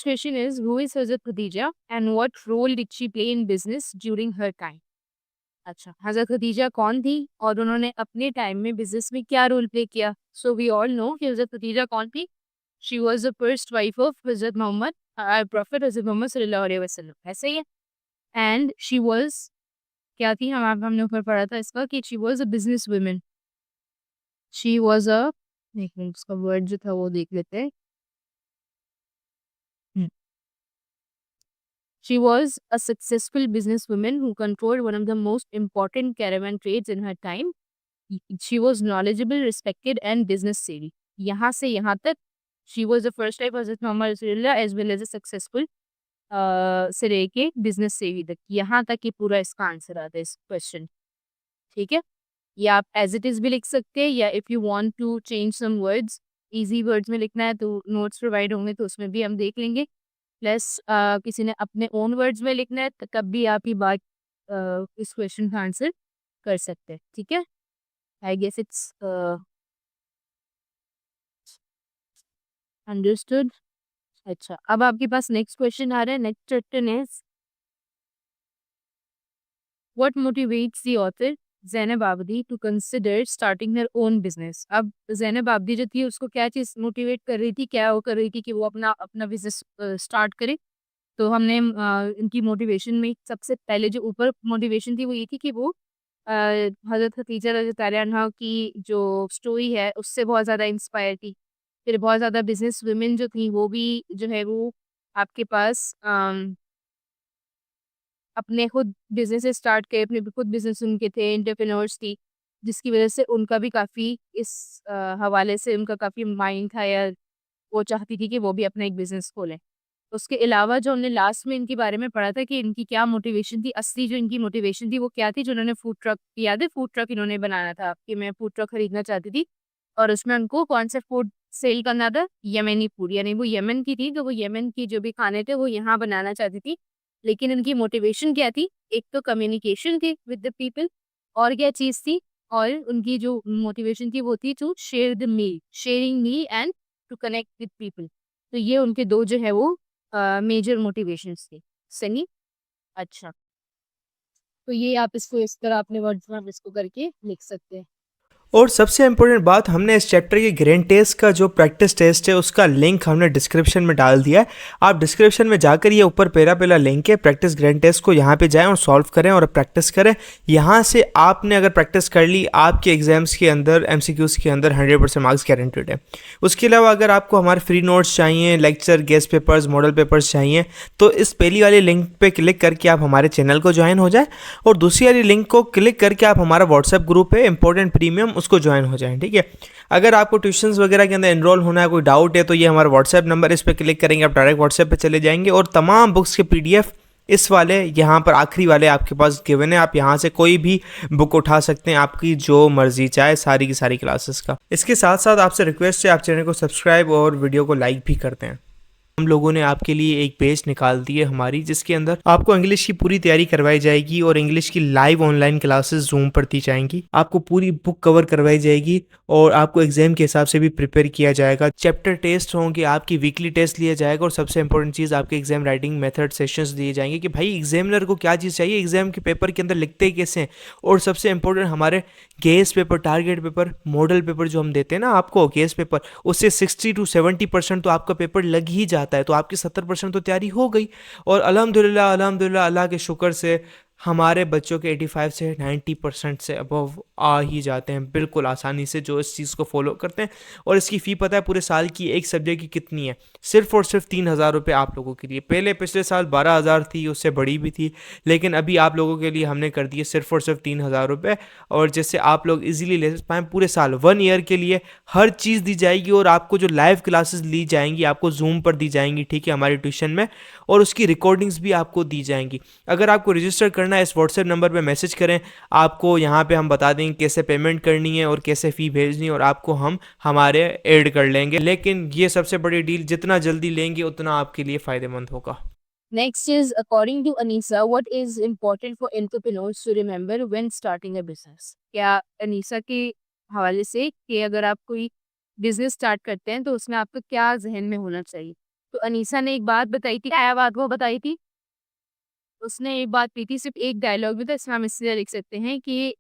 question is, who is Hazrat Khadija and what role did she play in business during her time? अच्छा, हज़रत खदीजा कौन थी और उन्होंने अपने टाइम में बिजनेस में क्या रोल प्ले किया? सो वी ऑल नो कि हज़रत खदीजा कौन थी? She was the first wife of हज़रत मोहम्मद, प्रॉफेट हज़रत मोहम्मद सल्लल्लाहु अलैहि वसल्लम, ऐसे ही है। एंड शी वाज क्या थी? हमने ऊपर पढ़ा था इसका कि she was a business woman. She was a, एक मिनट, उसका वर्ड जो था वो देख लेते हैं। She was a successful businesswoman who controlled one of the most important caravan trades in her time. She was knowledgeable, respected, and business savvy. यहाँ से यहाँ तक she was the first type Hazrat Muhammad Rasulullah as well as a successful से रह के business savvy तक, यहाँ तक ही पूरा इसका आंसर आता है इस क्वेश्चन। ठीक है, या आप एज इट इज भी लिख सकते हैं, या if you want to change some words, easy words में लिखना है तो नोट्स प्रोवाइड होंगे तो उसमें भी हम देख लेंगे। प्लस किसी ने अपने ओन वर्ड्स में लिखना है तो तब भी आप ये बात इस क्वेश्चन का आंसर कर सकते हैं। ठीक है, आई गेस इट्स अंडरस्टूड। अच्छा, अब आपके पास नेक्स्ट क्वेश्चन आ रहा है। Next question is, what motivates the author Zainab Abdi to consider starting her own business? अब ज़ैनब आबदी जो थी उसको क्या चीज़ मोटिवेट कर रही थी, क्या वो कर रही थी कि वो अपना अपना बिजनेस स्टार्ट करे? तो हमने इनकी मोटिवेशन में सबसे पहले जो ऊपर मोटिवेशन थी वो ये थी कि वो हज़रत खदीजा रज़ी अल्लाह अन्हा की जो स्टोरी है उससे बहुत ज़्यादा इंस्पायर थी। फिर बहुत ज़्यादा बिजनेस वुमेन जो थी वो भी जो है वो आपके पास अपने खुद बिजनेस स्टार्ट किए, अपने खुद बिजनेस उनके थे, एंटरप्रेन्योर्स थी, जिसकी वजह से उनका भी काफ़ी इस हवाले से उनका काफ़ी माइंड था, या वो चाहती थी कि वो भी अपना एक बिजनेस खोलें। उसके अलावा जो हमने लास्ट में इनके बारे में पढ़ा था कि इनकी क्या मोटिवेशन थी, असली जो इनकी मोटिवेशन थी वो क्या थी, जो उन्होंने फूड ट्रक, याद है फूड ट्रक इन्होंने बनाना था कि मैं फूड ट्रक खरीदना चाहती थी और उसमें उनको कौन सा फूड सेल करना था? यमनी फूड, यानी वो यमन की थी तो वो यमन की जो भी खाने थे वो यहाँ बनाना चाहती थी। लेकिन इनकी मोटिवेशन क्या थी? एक तो कम्युनिकेशन थी विद द पीपल, और क्या चीज़ थी? और उनकी जो मोटिवेशन थी वो थी to share the meal, sharing meal and to connect with people. तो ये उनके दो जो है वो मेजर मोटिवेशंस थे। सही? अच्छा, तो ये आप इसको इस तरह अपने वर्ड्स में आप इसको करके लिख सकते हैं। और सबसे इम्पोर्टेंट बात, हमने इस चैप्टर के ग्रैंड टेस्ट का जो प्रैक्टिस टेस्ट है उसका लिंक हमने डिस्क्रिप्शन में डाल दिया है। आप डिस्क्रिप्शन में जाकर ये ऊपर पहला लिंक है प्रैक्टिस ग्रैंड टेस्ट को, यहाँ पे जाएं और सॉल्व करें और प्रैक्टिस करें। यहाँ से आपने अगर प्रैक्टिस कर ली, आपके एग्जाम्स के अंदर एमसीक्यूज के अंदर 100% मार्क्स गारंटेड है। उसके अलावा अगर आपको हमारे फ्री नोट्स चाहिए, lecture, guest papers, model papers चाहिए, तो इस पहली वाली लिंक पे क्लिक करके आप हमारे चैनल को ज्वाइन हो जाए, और दूसरी वाली लिंक को क्लिक करके आप हमारा व्हाट्सएप ग्रुप है इंपॉर्टेंट प्रीमियम, उसको ज्वाइन हो जाएं। ठीक है, अगर आपको ट्यूशंस वगैरह के अंदर एनरोल होना है, कोई डाउट है, तो ये हमारा व्हाट्सएप नंबर, इस पर क्लिक करेंगे आप डायरेक्ट व्हाट्सएप पे चले जाएंगे, और तमाम बुक्स के पीडीएफ इस वाले यहाँ पर आखिरी वाले आपके पास गिवन है। आप यहाँ से कोई भी बुक उठा सकते हैं, आपकी जो मर्जी चाहे, सारी की सारी क्लासेस का। इसके साथ साथ आपसे रिक्वेस्ट है, आप चैनल को सब्सक्राइब और वीडियो को लाइक भी करते हैं। हम लोगों ने आपके लिए एक पेज निकाल दी है हमारी, जिसके अंदर आपको इंग्लिश की पूरी तैयारी करवाई जाएगी और इंग्लिश की लाइव ऑनलाइन क्लासेस जूम पर दी जाएंगी। आपको पूरी बुक कवर करवाई जाएगी और आपको एग्जाम के हिसाब से भी प्रिपेयर किया जाएगा। चैप्टर टेस्ट होंगे, आपकी वीकली टेस्ट लिया जाएगा, और सबसे इंपॉर्टेंट चीज़ आपके एग्जाम राइटिंग मेथड सेशंस दिए जाएंगे कि भाई एग्जामिनर को क्या चीज़ चाहिए, एग्जाम के पेपर के अंदर लिखते कैसे हैं। और सबसे इंपॉर्टेंट हमारे guess paper, target paper, model paper जो हम देते हैं ना आपको, गेस पेपर, उससे 60 to 70% तो आपका पेपर लग ही जाता है, तो आपकी 70% तो तैयारी हो गई। और अल्हम्दुलिल्लाह अल्हम्दुलिल्लाह अल्लाह के शुक्र से हमारे बच्चों के 85 से 90% से अबव आ ही जाते हैं बिल्कुल आसानी से, जो इस चीज़ को फॉलो करते हैं। और इसकी फ़ी पता है पूरे साल की एक सब्जेक्ट की कितनी है? सिर्फ और सिर्फ 3,000 रुपये आप लोगों के लिए। पहले पिछले साल 12,000 थी, उससे बड़ी भी थी, लेकिन अभी आप लोगों के लिए हमने कर दिए सिर्फ और सिर्फ 3,000 रुपये। और जिससे आप लोग इजीली ले पाएँ पूरे साल, 1 ईयर के लिए हर चीज़ दी जाएगी। और आपको जो लाइव क्लासेस ली जाएंगी आपको जूम पर दी जाएंगी, ठीक है, हमारी ट्यूशन में, और उसकी रिकॉर्डिंग्स भी आपको दी जाएंगी। अगर आपको रजिस्टर करना है, इस व्हाट्सएप नंबर पे मैसेज करें, आपको यहाँ पे हम बता देंगे कैसे पेमेंट करनी है और कैसे फ़ी भेजनी है, और आपको हम हमारे ऐड कर लेंगे। लेकिन ये सबसे बड़ी डील, जितना जल्दी लेंगे उतना आपके लिए फ़ायदेमंद होगा। Next is, according to Anisa, what is important for entrepreneurs to remember when starting a business? क्या अनीसा के हवाले से कि अगर आप कोई बिजनेस स्टार्ट करते हैं तो उसमें आपको क्या जहन में होना चाहिए? तो अनीसा ने एक बात बताई थी, क्या बात वो बताई थी? उसने एक बात की थी, सिर्फ एक डायलॉग में, तो इसमें हम इसलिए लिख सकते हैं कि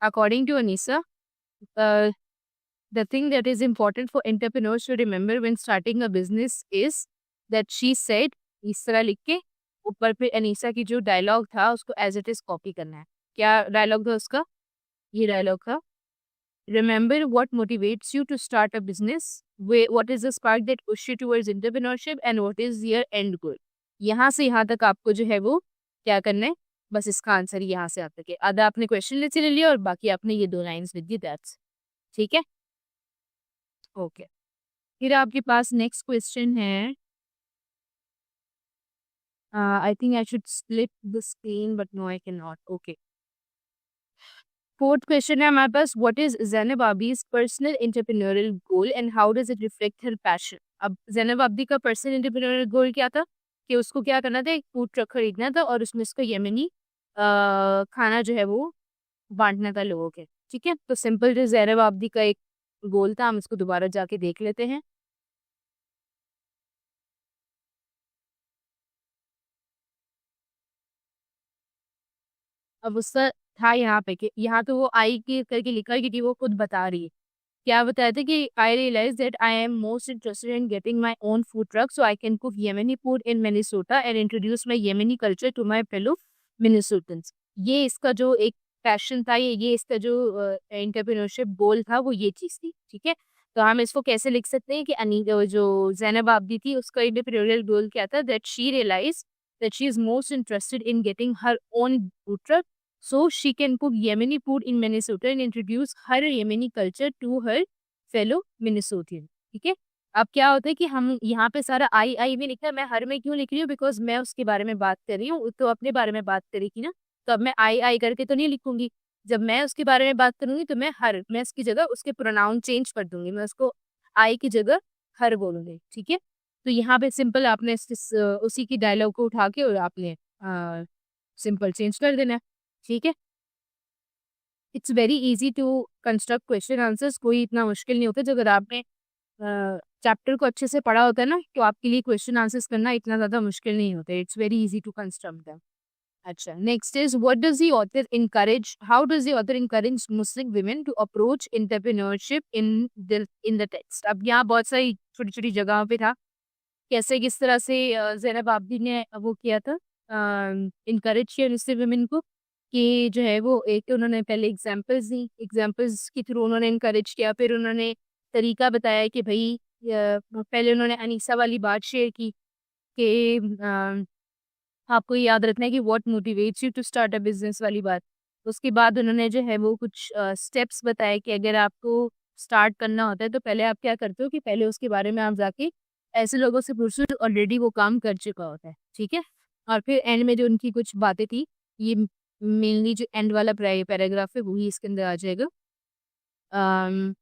according to Anisa, the thing that is important for entrepreneurs to remember when starting a business is that she said, इस तरह लिख के ऊपर पे अनीसा की जो डायलॉग था उसको एज इट इज कॉपी करना है। क्या डायलॉग था उसका? ये डायलॉग था, remember what motivates you to start a business, what is the spark that push you towards entrepreneurship and what is your end goal. यहाँ से यहाँ तक आपको जो है वो क्या करना है, बस इसका आंसर यहाँ से आप तक है। आधा आपने क्वेश्चन से ले लिया और बाकी आपने ये 2 लाइन्स लिख दी, दैट्स ठीक है। ओके, फिर आपके पास नेक्स्ट क्वेश्चन है, I think I should split the screen but no I can not. Okay, fourth question है हमारे पास, what is Zainab Abidi's personal entrepreneurial goal and how does it reflect her passion. अब Zainab Abidi का personal entrepreneurial goal क्या था कि उसको क्या करना था, एक फूड ट्रक खरीदना था और उसमें उसका यमनी खाना जो है वो बांटना था लोगों के। ठीक है, तो सिंपल जो ज़ैनब आबिदी का एक गोल था, हम इसको दोबारा जाके देख लेते हैं। अब उसका था यहाँ पे कि यहाँ तो वो आई की करके लिखा है क्योंकि वो खुद बता रही है। क्या बताया था कि I realise that I am most interested in getting my own food truck so I can cook Yemeni food in Minnesota and introduce my Yemeni culture to my fellow Minnesotans. ये इसका जो एक पैशन था, ये इसका जो entrepreneurship गोल था, वो ये चीज़ थी। ठीक है, तो हम इसको कैसे लिख सकते हैं कि जो ज़ैनब आबिदी थी उसका एंटरप्रेन्योरियल गोल क्या था, that she realise that she is most interested in getting her own food truck so she can cook Yemeni food in Minnesota and introduce her Yemeni culture to her fellow Minnesotan। ठीक है, अब क्या होता है कि हम यहाँ पे सारा आई में लिखा है, मैं हर में क्यों लिख रही हूँ, बिकॉज मैं उसके बारे में बात कर रही हूँ, तो अपने बारे में बात करी थी ना, तो अब मैं आई करके तो नहीं लिखूंगी। जब मैं उसके बारे में बात करूंगी तो मैं इसकी जगह उसके प्रोनाउन चेंज कर दूंगी, मैं उसको आई की जगह हर बोलूंगी। ठीक है, तो यहाँ पे सिंपल आपने उसी की डायलॉग को उठा के और आपने सिंपल चेंज कर देना है। ठीक है, it's very easy to construct question answers, कोई इतना मुश्किल नहीं होता। जब अगर आपने चैप्टर को अच्छे से पढ़ा होता है ना, तो आपके लिए क्वेश्चन आंसर्स करना इतना ज़्यादा मुश्किल नहीं होता। It's very easy to construct them. अच्छा, next is what does the author encourage, how does the author encourage Muslim women to approach entrepreneurship in the text. अब यहाँ बहुत सारी छोटी छोटी जगहों पे था कैसे किस तरह से ज़ैनब आबिदी ने वो किया था, इनकरेज किया मुस्लिम वुमेन को कि जो है वो, एक तो उन्होंने पहले एग्जांपल्स दी, एग्जांपल्स के थ्रू उन्होंने इनकरेज किया, फिर उन्होंने तरीका बताया कि भाई पहले उन्होंने अनीसा वाली बात शेयर की कि आपको ये याद रखना है कि what motivates you to start a business वाली बात। उसके बाद उन्होंने जो है वो कुछ स्टेप्स बताए कि अगर आपको स्टार्ट करना होता है तो पहले आप क्या करते हो कि पहले उसके बारे में आप जाके ऐसे लोगों से पूछो जो ऑलरेडी वो काम कर चुका होता है। ठीक है, और फिर एंड में जो उनकी कुछ बातें थी, ये मेनली जो एंड वाला पैराग्राफ है वही इसके अंदर आ जाएगा। अम,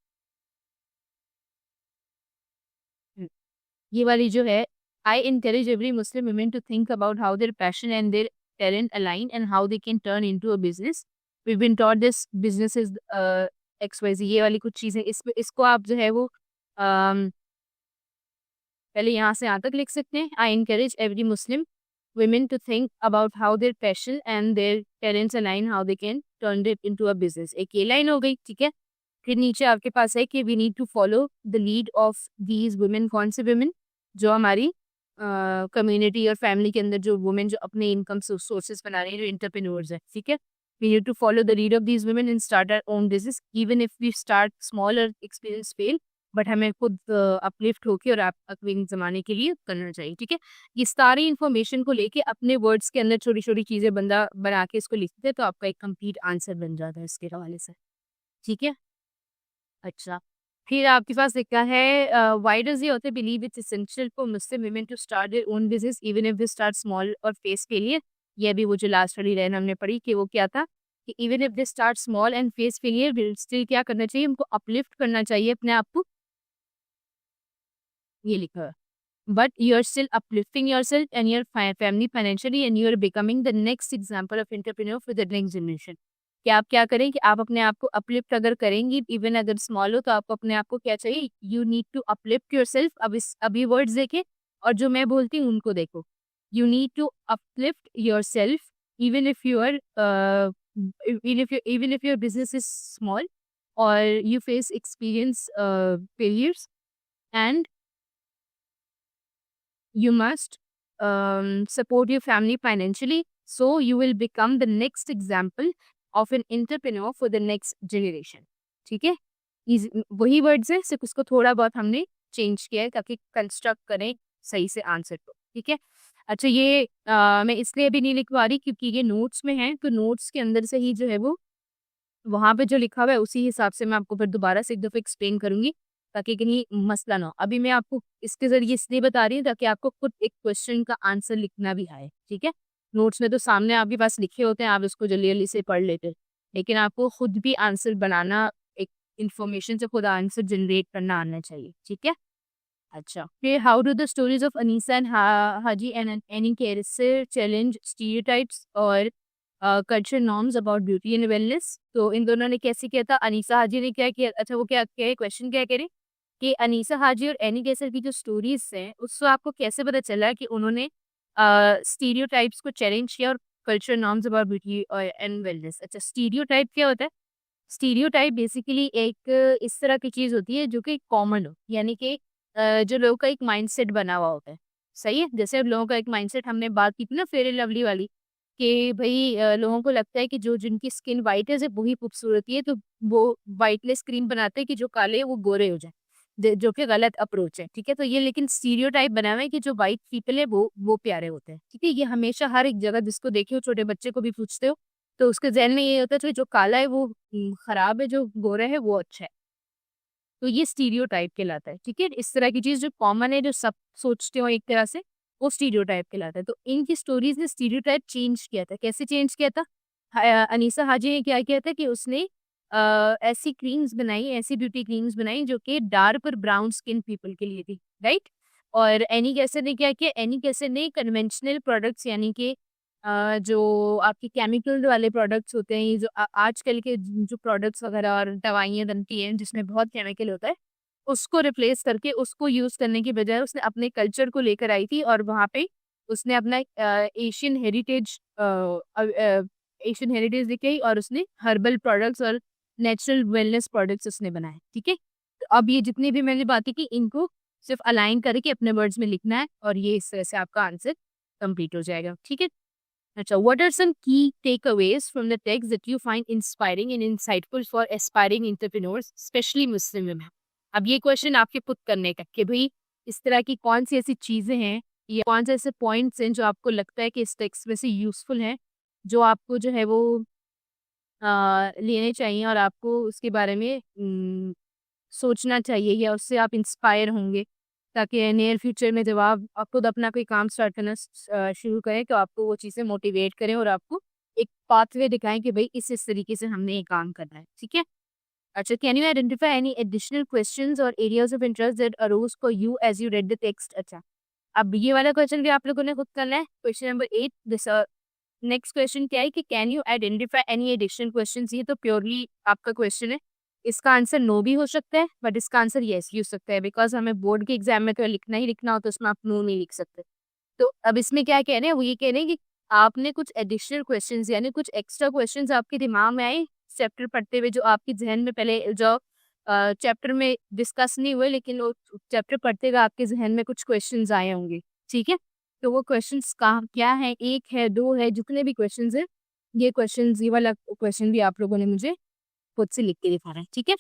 ये वाली जो है, आई encourage every Muslim women to think about how their passion and their talent align and how they can turn into a business. We've been taught this business is XYZ, ये वाली कुछ चीज़ें, इसको आप जो है वो पहले यहाँ से यहाँ तक लिख सकते हैं। आई encourage every Muslim women to think about how their passion and their talents align, how they can turn it into a business। एक ये लाइन हो गई। ठीक है, फिर नीचे आपके पास है कि we need to follow the lead of these women. कौन से वुमेन? जो हमारी कम्युनिटी और फैमिली के अंदर जो वुमेन जो अपने इनकम सोर्सेज बना रही है, जो इंटरप्रेन्योर्स है। ठीक है, we need to follow the lead of these women and start our own business even if we start small और एक्सपीरियंस फेल, बट हमें खुद अपलिफ्ट होके और अपने जमाने के लिए करना चाहिए। ठीक है, ये सारी इन्फॉर्मेशन को लेके अपने वर्ड्स के अंदर छोटी छोटी चीज़ें बंदा बना के इसको लिखते हैं तो आपका एक कंप्लीट आंसर बन जाता है इसके हवाले से। ठीक है, अच्छा, फिर आपके पास लिखा है why does the author believe it's essential for Muslim women to start their own business even if they start small और फेस फेलियर। ये भी वो जो लास्ट वाली लाइन हमने पढ़ी कि वो क्या था कि even if they start small and face failure will still क्या करना चाहिए, उनको अपलिफ्ट करना चाहिए अपने आप को। ये लिखा है, but you are still uplifting yourself and your family financially and you are becoming the next example of entrepreneur for the next generation। कि आप क्या करें कि आप अपने आप को अपलिफ्ट अगर करेंगी, इवन अगर स्मॉल हो, तो आपको अपने आप को क्या चाहिए, you need to uplift yourself. अब इस अभी वर्ड्स देखे और जो मैं बोलती हूँ उनको देखो। You need to uplift yourself even if you are even if your business is small or you face experience failures, and you must support your family financially, so you will become the next example of an entrepreneur for the next generation. ठीक है, वही words है, सिर्फ उसको थोड़ा बहुत हमने change किया है ताकि कंस्ट्रक्ट करें सही से आंसर को। ठीक है, अच्छा ये मैं इसलिए अभी नहीं लिखवा रही क्योंकि ये नोट्स में है, तो नोट्स के अंदर से ही जो है वो वहाँ पे जो लिखा हुआ है उसी हिसाब से मैं आपको फिर दोबारा से एक दफ़ा एक्सप्लेन करूँगी ताकि कहीं मसला ना हो। अभी मैं आपको इसके ज़रिए इसलिए बता रही हूँ ताकि आपको खुद एक क्वेश्चन का आंसर लिखना भी आए। ठीक है, नोट्स में तो सामने आपके पास लिखे होते हैं, आप इसको जल्दी-जल्दी से पढ़ लेते हैं, लेकिन आपको खुद भी आंसर बनाना, एक इन्फॉर्मेशन से खुद आंसर जनरेट करना आना चाहिए। ठीक है? अच्छा, फिर how do the stories of Anisa and Haji and any character challenge stereotypes और culture norms about beauty and wellness. तो इन दोनों ने कैसे किया था, अनीसा हाजी ने क्या किया, अच्छा वो क्या क्या क्वेश्चन क्या करें कि अनीसा हाजी और एनी कैसर की जो स्टोरीज हैं उससे आपको कैसे पता चला कि उन्होंने स्टीरियोटाइप्स को चैलेंज किया और कल्चर नॉर्म्स अबाउट ब्यूटी और एंड वेलनेस। अच्छा, स्टीरियोटाइप क्या होता है? स्टीरियोटाइप बेसिकली एक इस तरह की चीज़ होती है जो कि कॉमन हो, यानी कि जो लोगों का एक माइंडसेट बना हुआ होता है। सही है? जैसे अब लोगों का एक माइंडसेट हमने बात की थी ना फेयर एंड लवली वाली, कि भई लोगों को लगता है कि जो जिनकी स्किन व्हाइट है सिर्फ़ वही खूबसूरती है, तो वो व्हाइटनेस क्रीम बनाते हैं कि जो काले हैं वो गोरे हो जाएँ। जो कि गलत अप्रोच है, ठीक है? तो ये लेकिन स्टीरियोटाइप बना हुआ है कि जो व्हाइट पीपल है वो प्यारे होते हैं, ठीक है? ये हमेशा हर एक जगह जिसको देखे हो, छोटे बच्चे को भी पूछते हो, तो उसके ज़हन में ये होता है जो काला है वो खराब है, जो गोरा है वो अच्छा है। तो ये स्टीरियोटाइप कहलाता है, ठीक है? इस तरह की चीज़ जो कॉमन है, जो सब सोचते हो एक तरह से, वो स्टीरियोटाइप कहलाता है। तो इनकी स्टोरीज़ ने स्टीरियोटाइप चेंज किया था। कैसे चेंज किया था? अनीसा हाजी ने क्या किया था कि उसने ऐसी क्रीम्स बनाई, ऐसी ब्यूटी क्रीम्स बनाई जो कि डार्क और ब्राउन स्किन पीपल के लिए थी, राइट? और एनी कैसर ने क्या किया? एनी कैसर ने कन्वेंशनल प्रोडक्ट्स यानी कि जो आपके केमिकल वाले प्रोडक्ट्स होते हैं, ये जो आजकल के जो प्रोडक्ट्स वगैरह और दवाइयाँ बनती हैं जिसमें बहुत केमिकल होता है, उसको रिप्लेस करके उसको यूज़ करने की बजाय उसने अपने कल्चर को लेकर आई थी और वहाँ पे उसने अपना एशियन हेरिटेज दिखाई और उसने हर्बल प्रोडक्ट्स और नेचुरल वेलनेस प्रोडक्ट्स उसने बनाए, ठीक है? तो अब ये जितनी भी मैंने बातें की इनको सिर्फ अलाइन करके अपने वर्ड्स में लिखना है और ये इस तरह से आपका आंसर कंप्लीट हो जाएगा, ठीक है? अच्छा, what are some key takeaways from the text that you find inspiring and insightful for aspiring entrepreneurs, especially Muslim women? अब ये क्वेश्चन आपके पुट करने का कि भाई इस तरह की कौन सी ऐसी चीज़ें हैं या कौन से ऐसे पॉइंट्स हैं जो आपको लगता है कि इस टेक्स्ट में से यूज़फुल हैं, जो आपको जो है वो लेने चाहिए और आपको उसके बारे में सोचना चाहिए या उससे आप इंस्पायर होंगे ताकि नियर फ्यूचर में जब आप खुद अपना कोई काम स्टार्ट करना शुरू करें तो आपको वो चीज़ें मोटिवेट करें और आपको एक पाथवे दिखाएं कि भाई इस तरीके से हमने ये काम करना है, ठीक है? अच्छा, can you identify any additional questions और areas of interest that arose for you as you read the text? अच्छा, अब ये वाला क्वेश्चन भी आप लोगों ने खुद करना है। Question number 8, this next question क्या है कि can you identify any additional questions? ये तो प्योरली आपका क्वेश्चन है। इसका आंसर नो भी हो सकता है बट इसका आंसर येस भी हो सकता है, बिकॉज हमें बोर्ड के एग्जाम में तो लिखना ही लिखना हो तो उसमें आप नो नहीं लिख सकते। तो अब इसमें क्या कह रहे हैं, वो ये कह रहे हैं कि आपने कुछ एडिशनल क्वेश्चंस यानी कुछ एक्स्ट्रा क्वेश्चंस आपके दिमाग में आए चैप्टर पढ़ते हुए, जो आपके जहन में पहले जो चैप्टर में डिस्कस नहीं हुए लेकिन वो चैप्टर पढ़ते हुए आपके जहन में कुछ क्वेश्चंस आए होंगे, ठीक है? तो वो क्वेश्चंस क्या है, 1 है, 2 है, जितने भी क्वेश्चंस हैं, ये वाला क्वेश्चन भी आप लोगों ने मुझे खुद से लिख के दिखाना है, ठीक है?